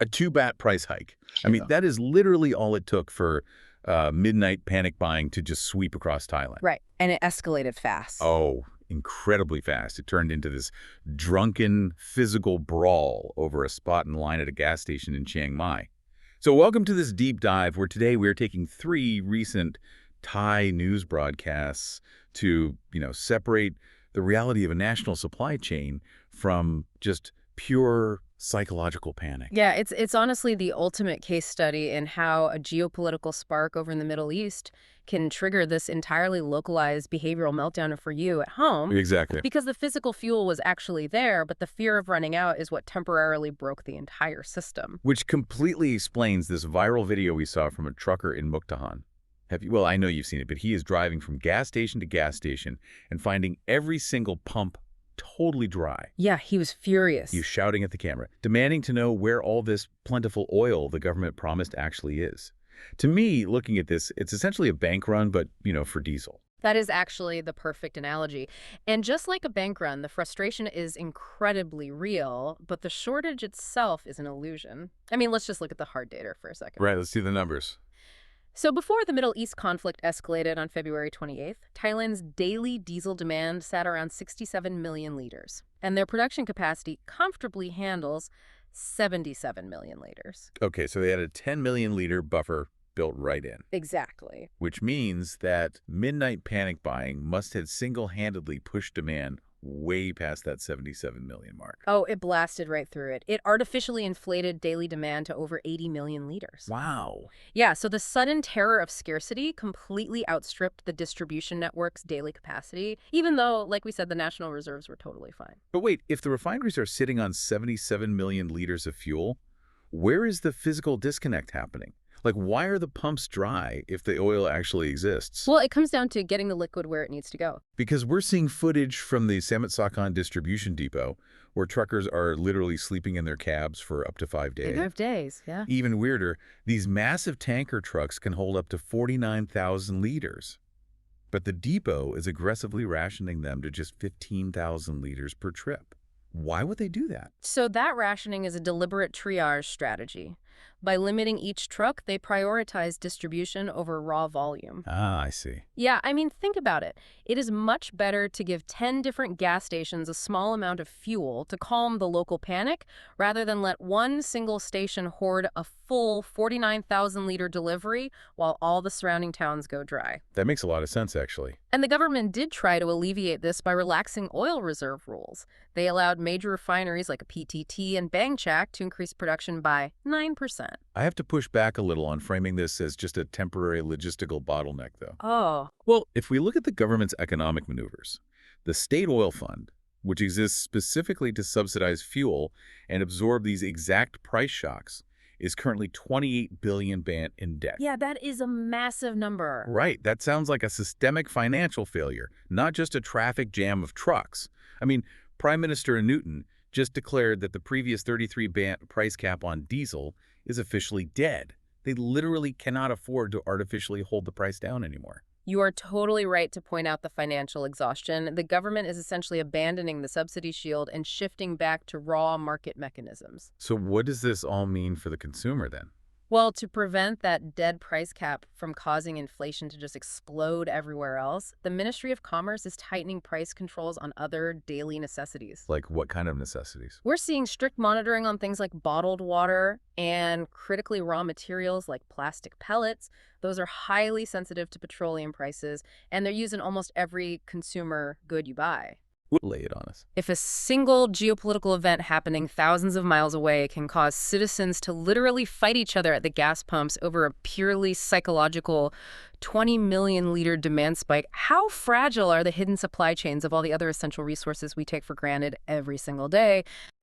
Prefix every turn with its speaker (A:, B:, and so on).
A: A two-bat price hike. I mean,
B: Yeah.
A: that is literally all it took for midnight panic buying to just sweep across Thailand.
C: Right. And it escalated fast.
A: Oh, incredibly fast. It turned into this drunken physical brawl over a spot in line at a gas station in Chiang Mai. So welcome to this deep dive where today we're taking 3 recent Thai news broadcasts to, separate the reality of a national supply chain from just pure psychological panic.
C: Yeah, it's honestly the ultimate case study in how a geopolitical spark over in the Middle East can trigger this entirely localized behavioral meltdown for you at home.
A: Exactly.
C: Because the physical fuel was actually there, but the fear of running out is what temporarily broke the entire system.
A: Which completely explains this viral video we saw from a trucker in Mukdahan. Well, I know you've seen it, but he is driving from gas station to gas station and finding every single pump totally dry.
C: Yeah, he was furious.
A: He's shouting at the camera, demanding to know where all this plentiful oil the government promised actually is. To me, looking at this, it's essentially a bank run, but, for diesel.
C: That is actually the perfect analogy. And just like a bank run, the frustration is incredibly real, but the shortage itself is an illusion. I mean, let's just look at the hard data for a second.
A: Right, let's see the numbers.
C: So before the Middle East conflict escalated on February 28th, Thailand's daily diesel demand sat around 67 million liters, and their production capacity comfortably handles 77 million liters.
A: Okay, so they had a 10 million liter buffer built right in.
C: Exactly.
A: Which means that midnight panic buying must have single-handedly pushed demand way past that 77 million mark.
C: Oh, it blasted right through it. It artificially inflated daily demand to over 80 million liters.
A: Wow.
C: Yeah, so the sudden terror of scarcity completely outstripped the distribution network's daily capacity, even though, like we said, the national reserves were totally fine.
A: But wait, if the refineries are sitting on 77 million liters of fuel, where is the physical disconnect happening? Like, why are the pumps dry if the oil actually exists?
C: Well, it comes down to getting the liquid where it needs to go.
A: Because we're seeing footage from the Samet Sakan distribution depot where truckers are literally sleeping in their cabs for up to 5 days.
C: 5 days, yeah.
A: Even weirder, these massive tanker trucks can hold up to 49,000 liters. But the depot is aggressively rationing them to just 15,000 liters per trip. Why would they do that?
C: So that rationing is a deliberate triage strategy. By limiting each truck, they prioritize distribution over raw volume.
A: Ah, I see.
C: Yeah, I mean, think about it. It is much better to give 10 different gas stations a small amount of fuel to calm the local panic rather than let one single station hoard a full 49,000-liter delivery while all the surrounding towns go dry.
A: That makes a lot of sense, actually.
C: And the government did try to alleviate this by relaxing oil reserve rules. They allowed major refineries like PTT and Bangchak to increase production by 9%.
A: I have to push back a little on framing this as just a temporary logistical bottleneck, though.
C: Oh.
A: Well, if we look at the government's economic maneuvers, the State Oil Fund, which exists specifically to subsidize fuel and absorb these exact price shocks, is currently 28 billion baht in debt.
C: Yeah, that is a massive number.
A: Right. That sounds like a systemic financial failure, not just a traffic jam of trucks. I mean, Prime Minister Newton just declared that the previous 33 baht price cap on diesel is officially dead. They literally cannot afford to artificially hold the price down anymore.
C: You are totally right to point out the financial exhaustion. The government is essentially abandoning the subsidy shield and shifting back to raw market mechanisms.
A: So what does this all mean for the consumer then?
C: Well, to prevent that dead price cap from causing inflation to just explode everywhere else, the Ministry of Commerce is tightening price controls on other daily necessities.
A: Like what kind of necessities?
C: We're seeing strict monitoring on things like bottled water and critically raw materials like plastic pellets. Those are highly sensitive to petroleum prices, and they're used in almost every consumer good you buy.
A: Lay it on us.
C: If a single geopolitical event happening thousands of miles away can cause citizens to literally fight each other at the gas pumps over a purely psychological 20 million liter demand spike, how fragile are the hidden supply chains of all the other essential resources we take for granted every single day?